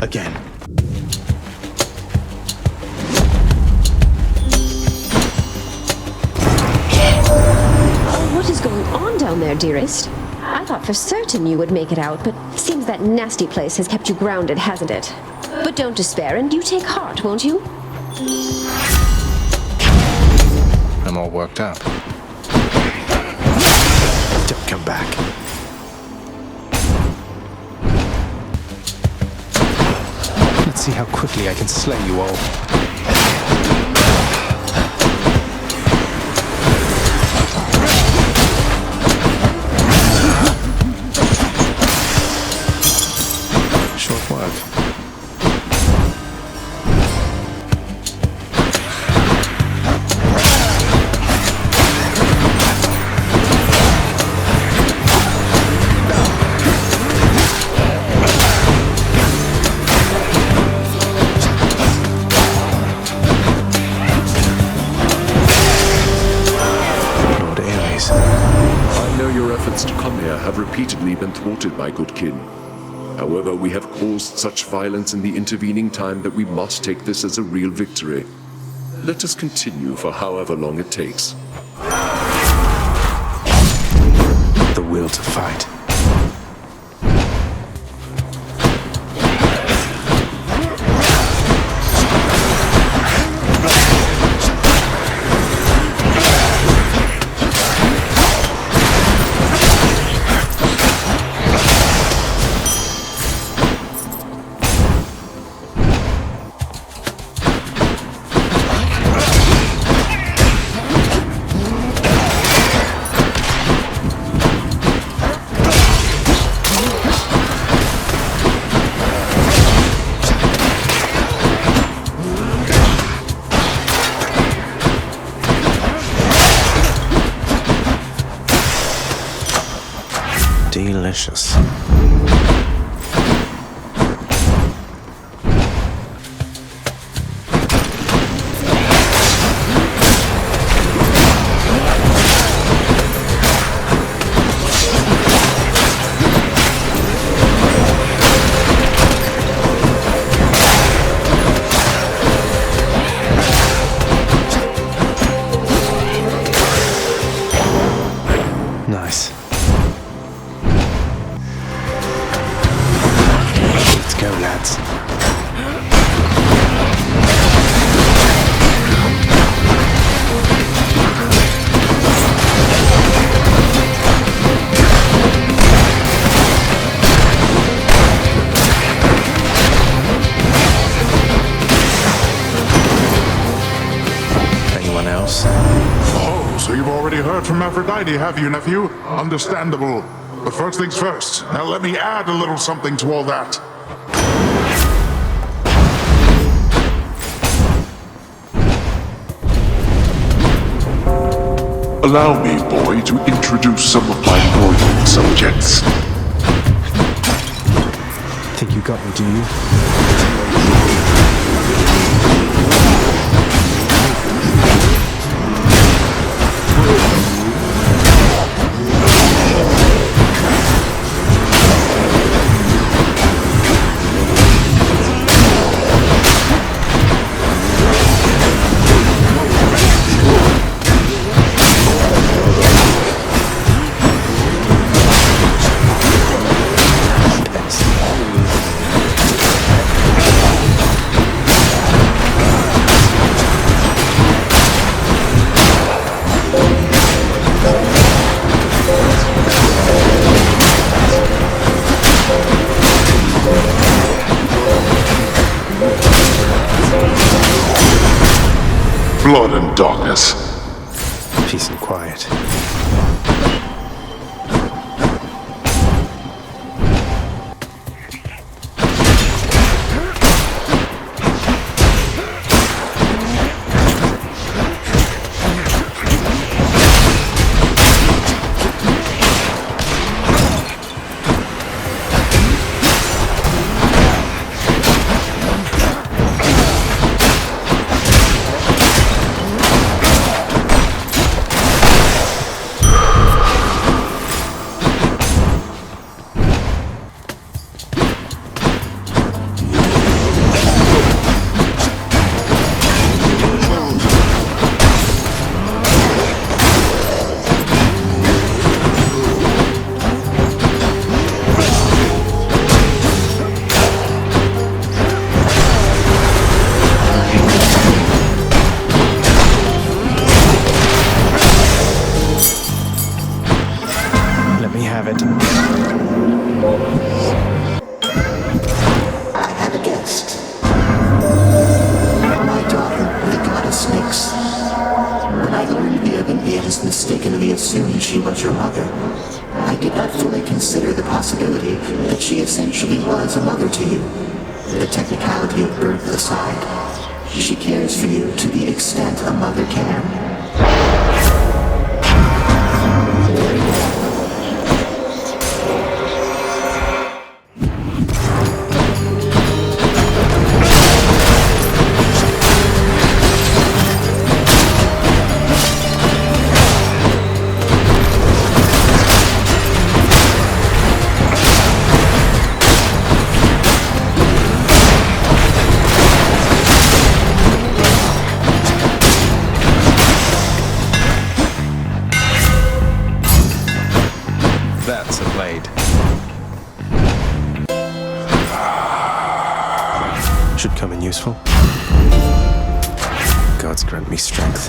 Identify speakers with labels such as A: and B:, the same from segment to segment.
A: again.
B: What is going on down there, dearest? I thought for certain you would make it out, but seems that nasty place has kept you grounded, hasn't it? But don't despair, and you take heart, won't you?
A: I'm all worked up. Don't come back. Let's see how quickly I can slay you all. Short work.
C: Have repeatedly been thwarted by good kin. However, we have caused such violence in the intervening time that we must take this as a real victory. Let us continue for however long it takes.
A: The will to fight. Delicious. Nice. Go, lads. Anyone else?
D: Oh, so you've already heard from Aphrodite, have you, nephew? Understandable. But first things first. Now let me add a little something to all that. Allow me, boy, to introduce some of my loyal subjects.
A: Think you got me, do you?
D: Blood and darkness.
A: Peace and quiet.
E: was a mother to you. The technicality of birth aside, she cares for you to the extent a mother can.
A: That's a blade. Should come in useful. Gods grant me strength.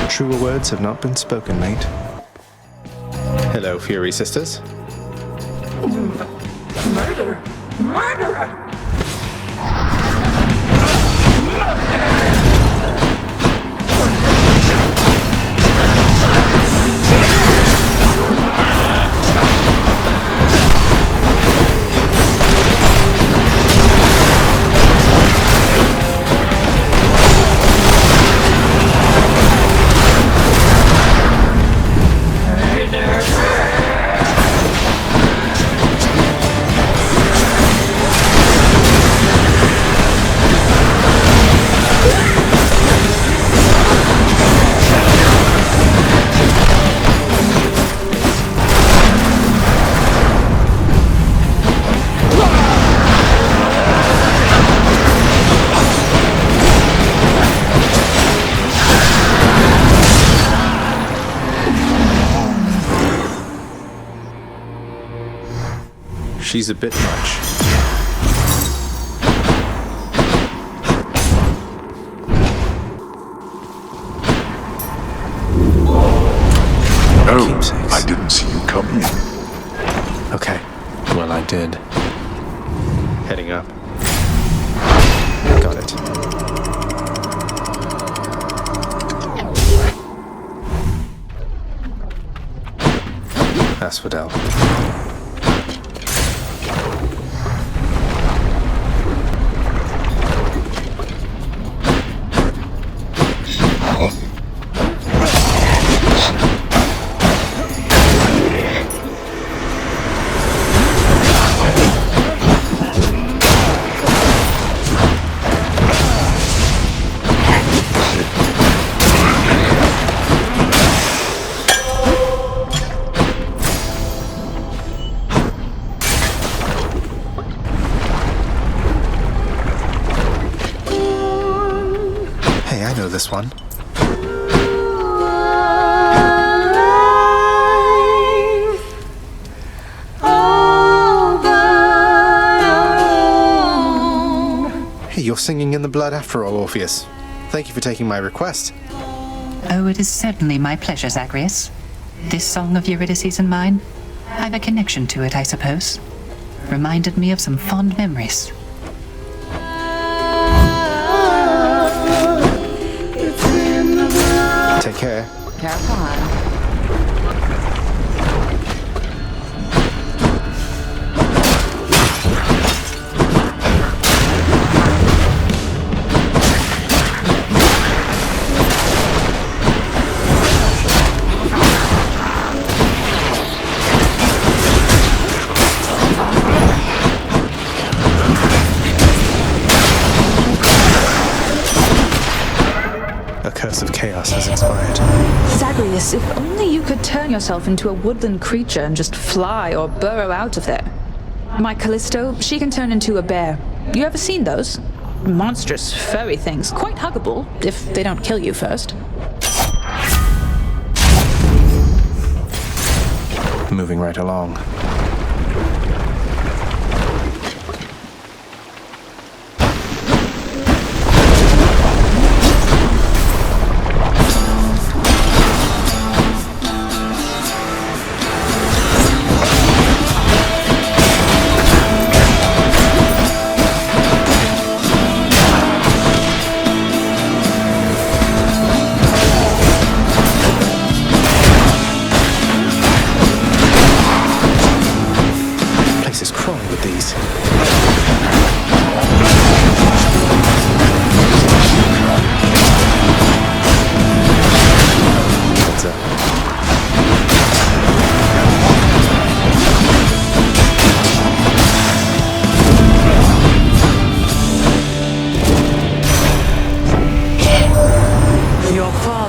A: Truer words have not been spoken, mate. Hello, Fury Sisters.
F: Murder! Murderer!
A: She's a bit much.
D: Oh,
A: Keepsakes.
D: I didn't see you come in.
A: Okay. Well, I did. Heading up. Got it. Asphodel. Hey, I know this one. Hey, you're singing in the blood after all, Orpheus. Thank you for taking my request.
G: Oh, it is certainly my pleasure, Zagreus. This song of Eurydice's and mine, I've a connection to it, I suppose. Reminded me of some fond memories.
A: Take care.
B: Careful, hon.
A: A curse of chaos has expired.
H: Zagreus, if only you could turn yourself into a woodland creature and just fly or burrow out of there. My Callisto, she can turn into a bear. You ever seen those? Monstrous, furry things. Quite huggable, if they don't kill you first.
A: Moving right along.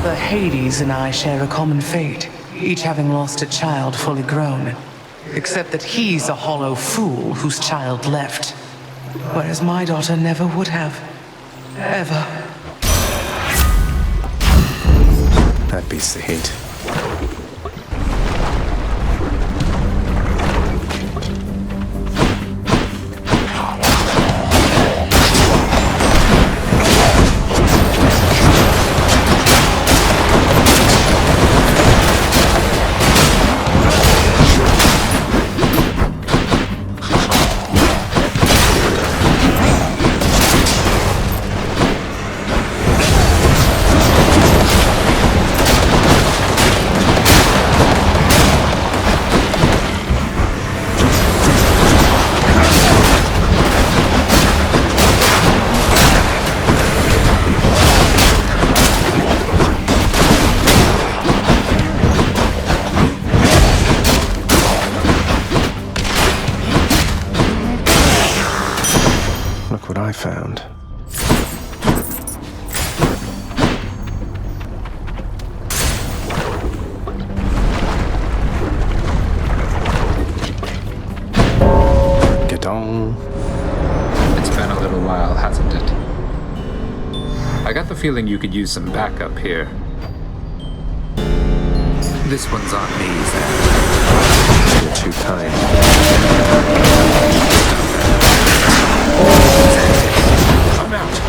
I: brother Hades and I share a common fate, each having lost a child fully grown. Except that he's a hollow fool whose child left. Whereas my daughter never would have. Ever.
A: That beats the heat. Look what I found. Get on.
J: It's been a little while, hasn't it? I got the feeling you could use some backup here. This one's on me, Zach.
A: You're too kind.
J: I'm out.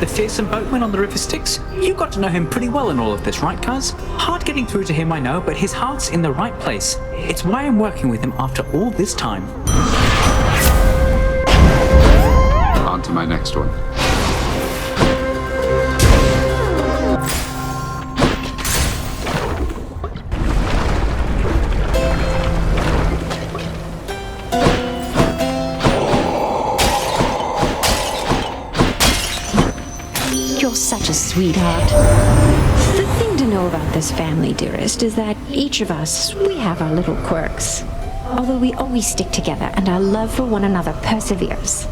K: The fearsome boatman on the river Styx? You got to know him pretty well in all of this, right, cuz? Hard getting through to him, I know, but his heart's in the right place. It's why I'm working with him after all this time.
J: On to my next one.
B: You're such a sweetheart. The thing to know about this family, dearest, is that each of us, we have our little quirks. Although we always stick together and our love for one another perseveres.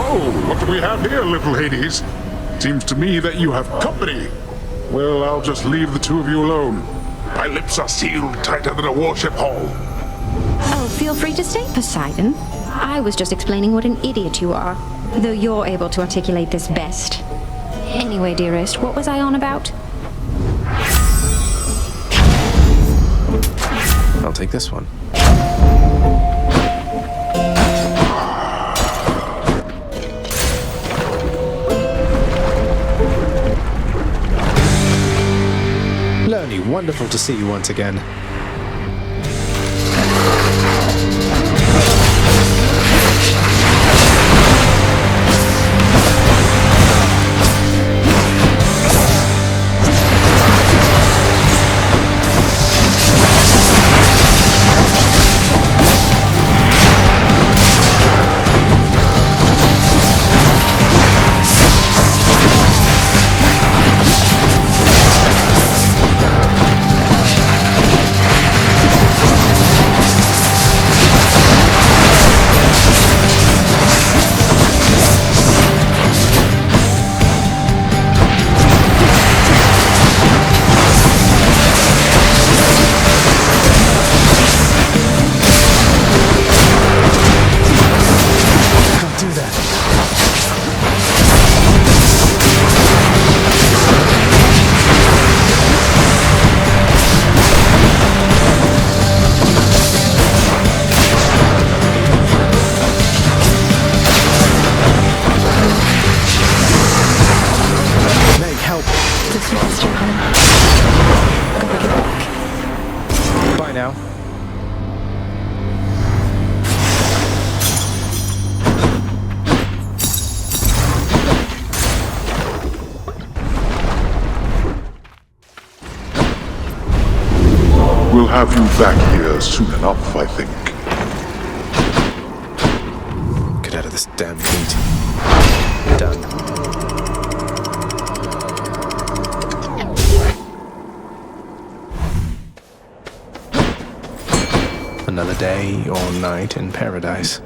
D: Oh, what do we have here, little Hades? Seems to me that you have company. Well, I'll just leave the two of you alone. My lips are sealed tighter than a warship hull.
B: Oh, feel free to stay, Poseidon. I was just explaining what an idiot you are, though you're able to articulate this best. Anyway, dearest, what was I on about?
A: I'll take this one. Lonely, wonderful to see you once again. now?
D: We'll have you back here soon enough, I think.
A: Get out of this damn heat. Done. Another day or night in paradise.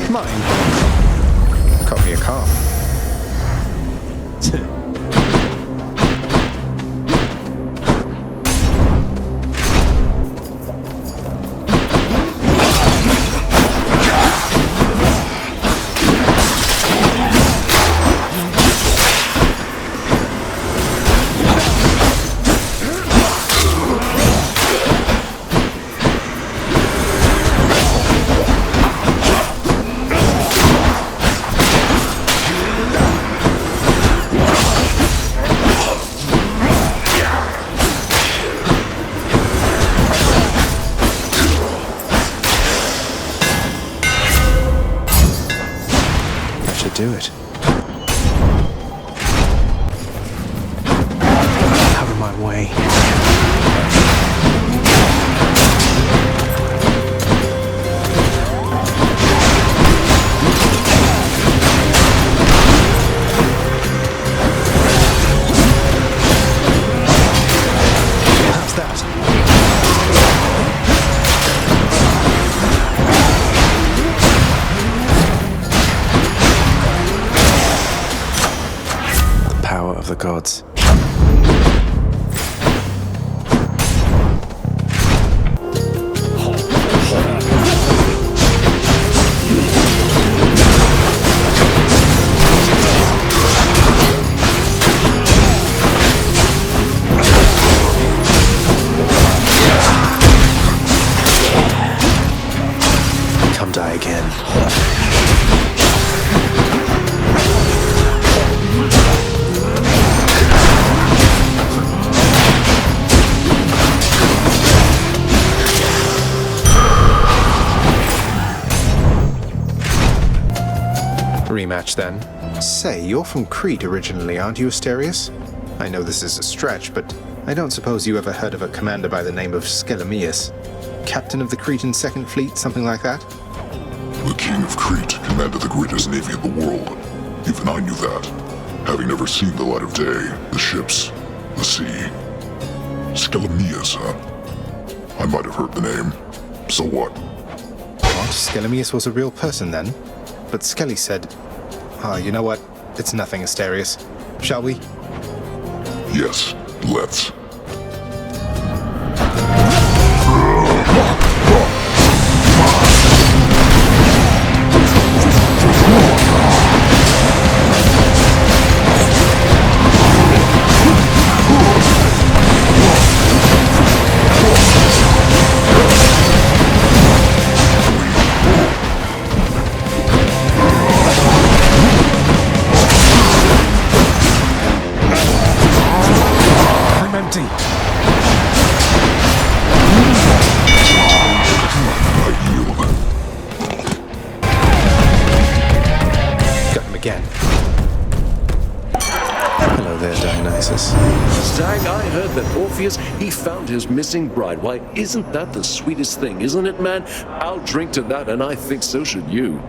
A: Mine. Caught me a calf. Do it. Out of my way. How's that? Of the gods. Come die again. Rematch then. Say, you're from Crete originally, aren't you, Asterius? I know this is a stretch, but I don't suppose you ever heard of a commander by the name of Schelemeus? Captain of the Cretan Second Fleet, something like that?
D: The King of Crete commanded the greatest navy in the world. Even I knew that, having never seen the light of day, the ships, the sea. Schelemeus, huh? I might have heard the name. So what?
A: What? Schelemeus was a real person then? But Skelly said... you know what? It's nothing, Asterius. Shall we?
D: Yes, let's.
C: Zag, I heard that Orpheus, he found his missing bride. Why, isn't that the sweetest thing, isn't it, man? I'll drink to that, and I think so should you.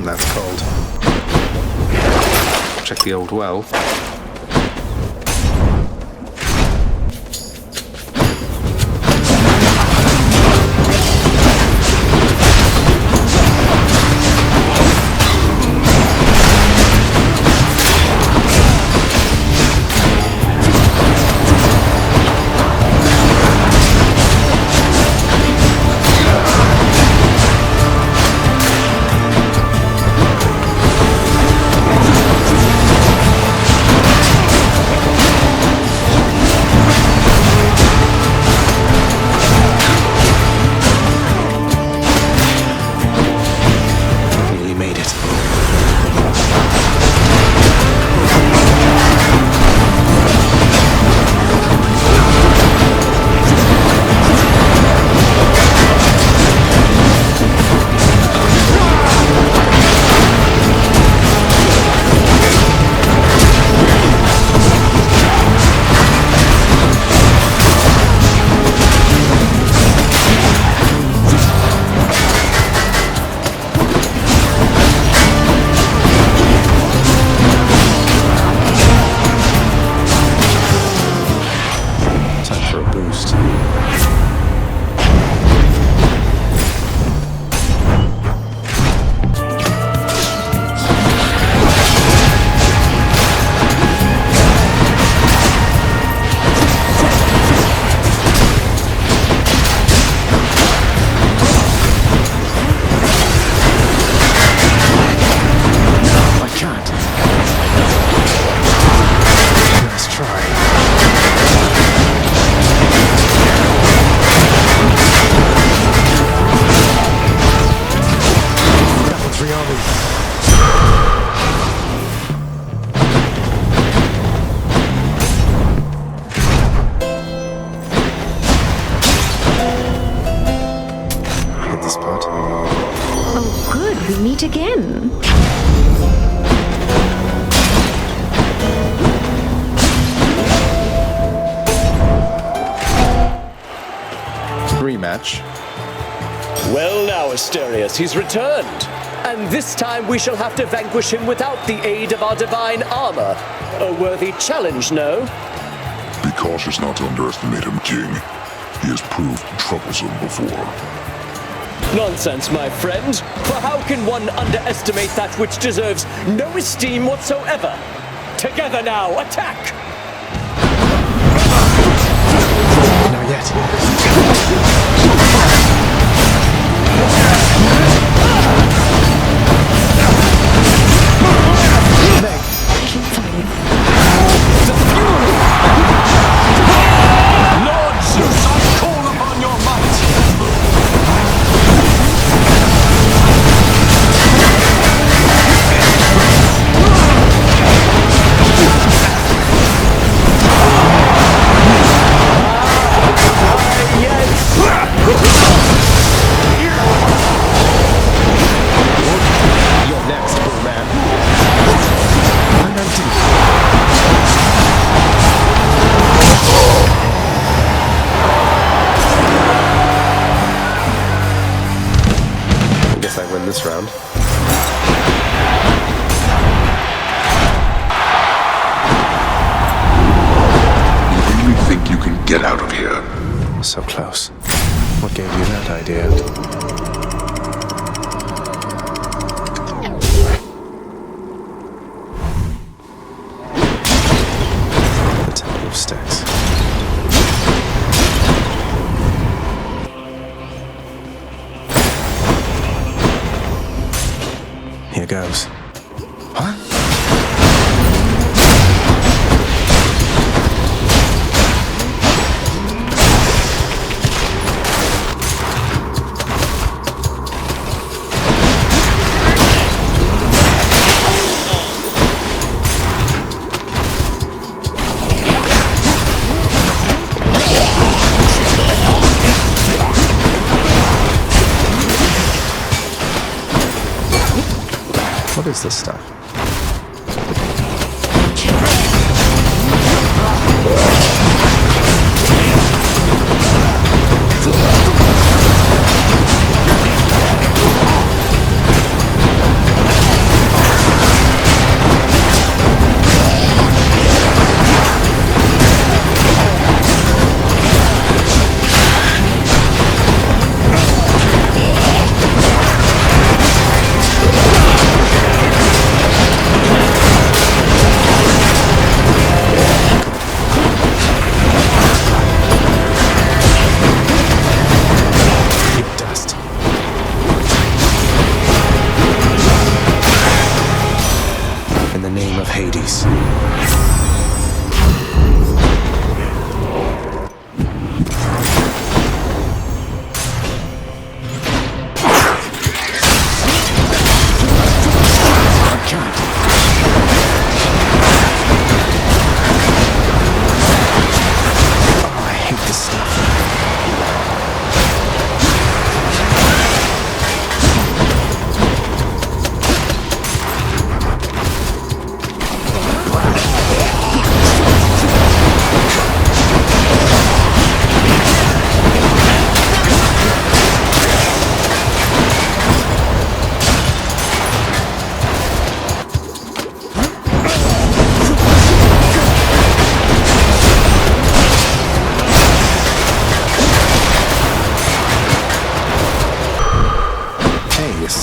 A: That's cold. Check the old well.
B: Meet again.
A: Rematch.
L: Well now, Asterius, he's returned. And this time we shall have to vanquish him without the aid of our divine armor. A worthy challenge, no?
D: Be cautious not to underestimate him, King. He has proved troublesome before.
L: Nonsense, my friend. For how can one underestimate that which deserves no esteem whatsoever? Together now, attack!
A: Not yet.
B: Keep fighting.
L: Lord Zeus, I call upon your might!
A: You're next, Bull Man. I'm empty. I guess I win this round.
D: You really think you can get out of here?
A: So close. What gave you that idea? The Temple of Sticks. Here goes. Huh? What is this stuff? Hades.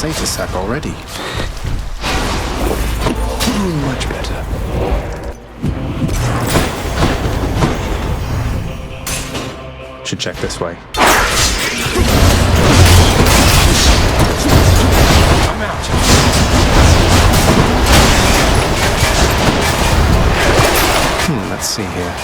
A: Satyr sack already. Much better. Should check this way. I'm out. Let's see here.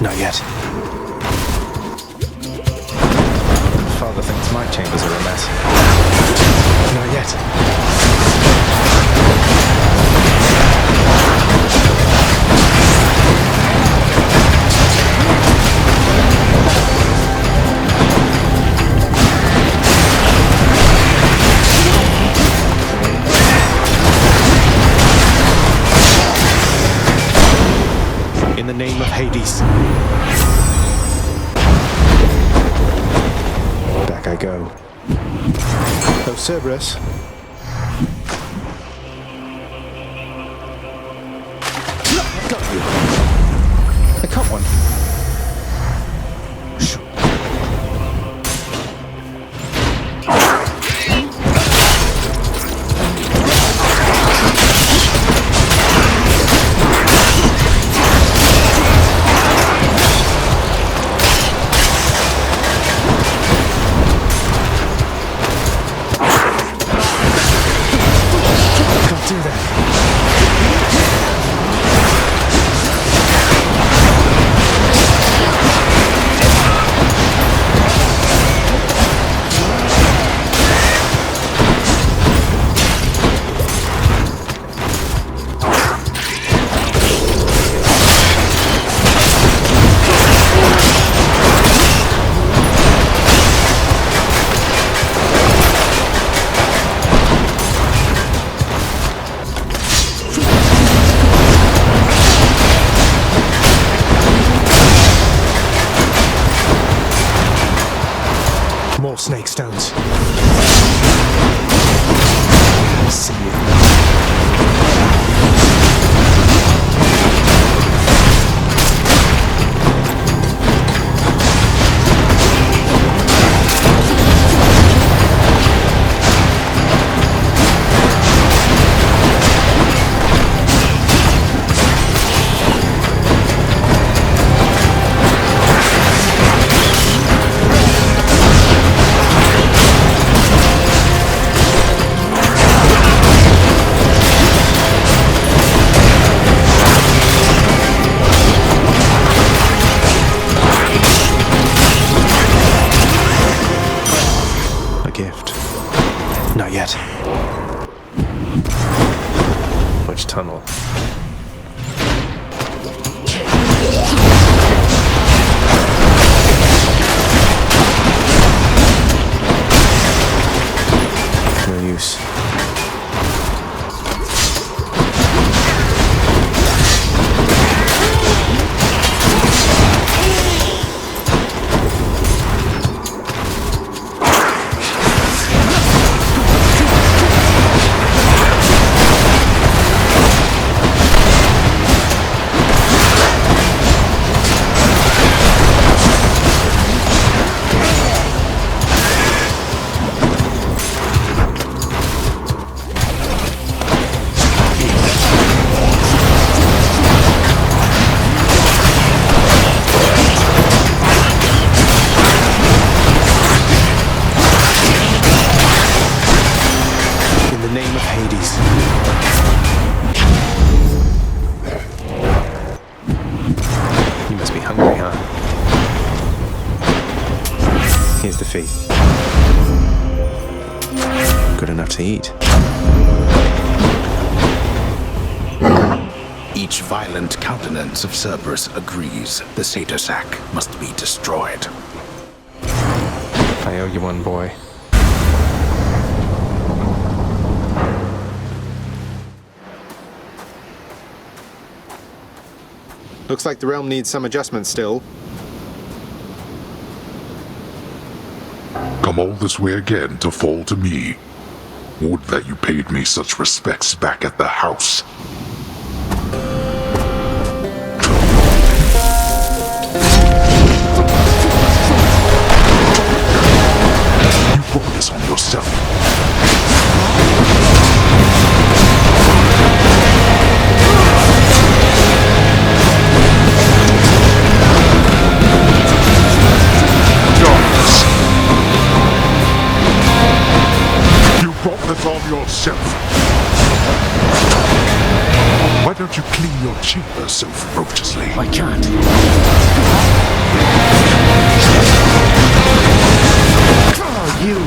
A: Not yet. Father thinks my chambers are a mess. Not yet. In the name of Hades. Back I go. Oh, Cerberus. Got you. I caught one. More snake stones. See you. Not yet. Which tunnel? No use. philosophy. Good enough to eat.
M: Each violent countenance of Cerberus agrees the satyr sack must be destroyed.
A: I owe you one, boy. Looks like the realm needs some adjustment still.
D: Come all this way again to fall to me. Would that you paid me such respects back at the house. You brought this on yourself. On yourself. Why don't you clean your chamber so ferociously?
M: I can't.
D: Oh, you!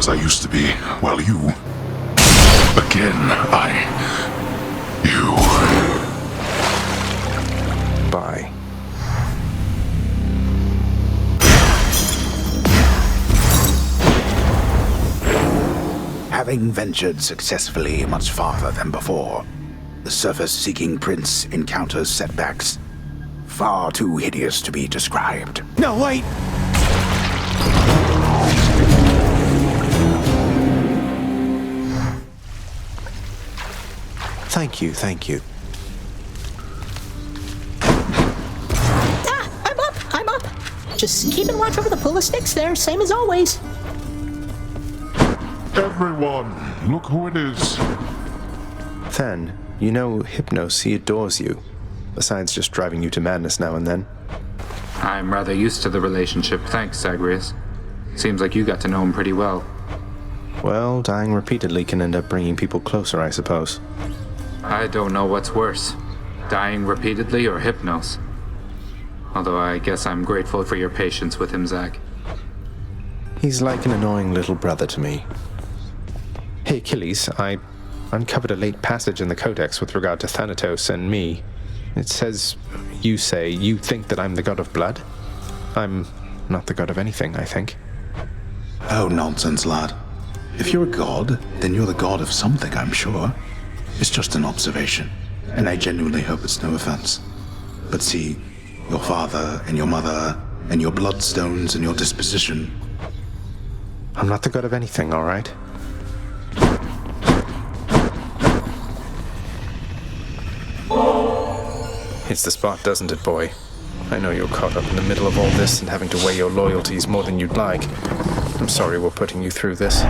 D: I used to be, while you... Again, you... Bye.
M: having ventured successfully much farther than before, the surface-seeking prince encounters setbacks far too hideous to be described.
A: No, wait! Thank you, thank you.
N: I'm up. Just keeping watch over the pool of sticks there, same as always.
D: Everyone, look who it is.
A: Then, you know Hypnos, he adores you. Besides just driving you to madness now and then.
J: I'm rather used to the relationship, thanks, Zagreus. Seems like you got to know him pretty well.
A: Well, dying repeatedly can end up bringing people closer, I suppose.
J: I don't know what's worse, dying repeatedly or Hypnos. Although I guess I'm grateful for your patience with him, Zag.
A: He's like an annoying little brother to me. Hey, Achilles, I uncovered a late passage in the Codex with regard to Thanatos and me. It says, you think that I'm the god of blood? I'm not the god of anything, I think.
M: Oh, nonsense, lad. If you're a god, then you're the god of something, I'm sure. It's just an observation, and I genuinely hope it's no offense. But see, your father and your mother and your bloodstones and your disposition.
A: I'm not the god of anything, all right? Hits the spot, doesn't it, boy? I know you're caught up in the middle of all this and having to weigh your loyalties more than you'd like. I'm sorry we're putting you through this.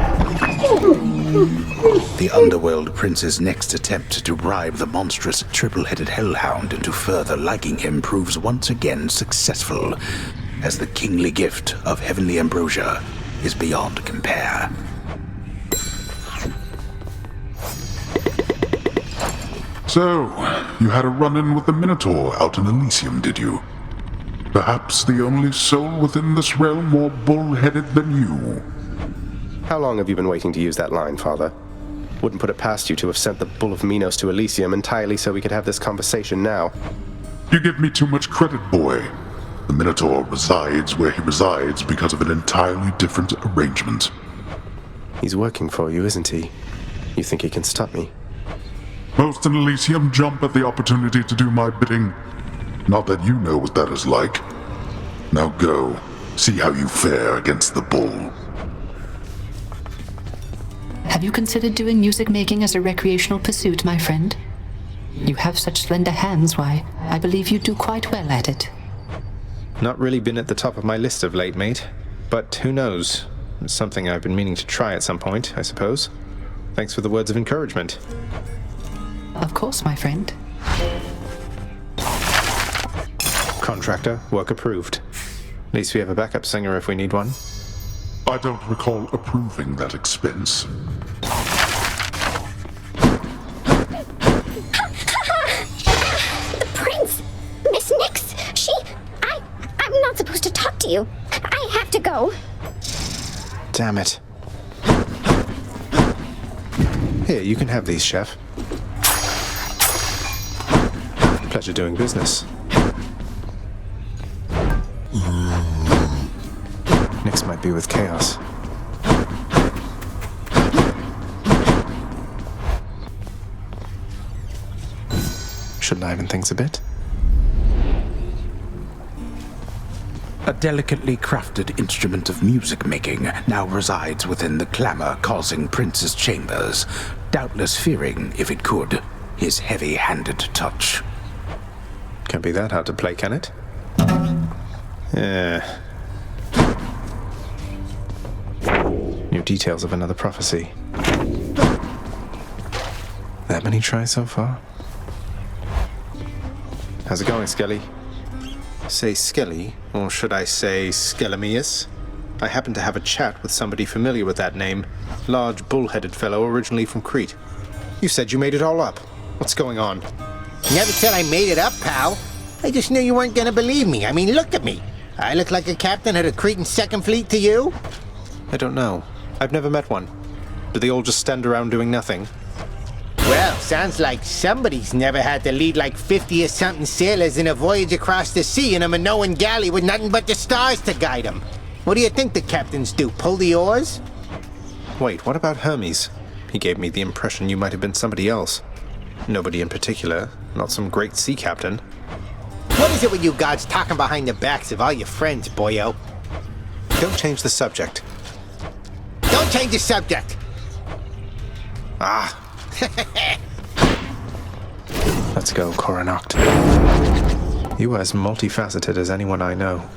M: The Underworld Prince's next attempt to bribe the monstrous triple-headed hellhound into further liking him proves once again successful, as the kingly gift of heavenly ambrosia is beyond compare.
D: So, you had a run-in with the Minotaur out in Elysium, did you? Perhaps the only soul within this realm more bull-headed than you.
O: How long have you been waiting to use that line, Father? Wouldn't put it past you to have sent the Bull of Minos to Elysium entirely so we could have this conversation now.
D: You give me too much credit, boy. The Minotaur resides where he resides because of an entirely different arrangement.
A: He's working for you, isn't he? You think he can stop me?
D: Most in Elysium jump at the opportunity to do my bidding. Not that you know what that is like. Now go, see how you fare against the bull.
G: Have you considered doing music making as a recreational pursuit, my friend? You have such slender hands, why, I believe you do quite well at it.
A: Not really been at the top of my list of late, mate. But who knows? It's something I've been meaning to try at some point, I suppose. Thanks for the words of encouragement.
G: Of course, my friend.
A: Contractor, work approved. At least we have a backup singer if we need one.
D: I don't recall approving that expense.
P: The prince! Miss Nix! I'm not supposed to talk to you. I have to go.
A: Damn it. Here, you can have these, Chef. Pleasure doing business. Nix might be with Chaos. Should liven things a bit.
M: A delicately crafted instrument of music making now resides within the clamor-causing prince's chambers, doubtless fearing, if it could, his heavy-handed touch.
A: Can't be that hard to play, can it? Yeah. New details of another prophecy. That many tries so far? How's it going, Skelly? Say Skelly, or should I say Schelemeus? I happen to have a chat with somebody familiar with that name. Large, bull-headed fellow originally from Crete. You said you made it all up. What's going on?
Q: Never said I made it up, pal. I just knew you weren't gonna believe me. I mean, look at me. I look like a captain at a Cretan second fleet to you?
A: I don't know. I've never met one. Do they all just stand around doing nothing?
Q: Well, sounds like somebody's never had to lead like 50 or something sailors in a voyage across the sea in a Minoan galley with nothing but the stars to guide them. What do you think the captains do, pull the oars?
A: Wait, what about Hermes? He gave me the impression you might have been somebody else. Nobody in particular, not some great sea captain.
Q: What is it with you gods talking behind the backs of all your friends, boyo?
A: Don't change the subject.
Q: Don't change the subject!
A: Ah. Let's go, Coronacht. You are as multifaceted as anyone I know.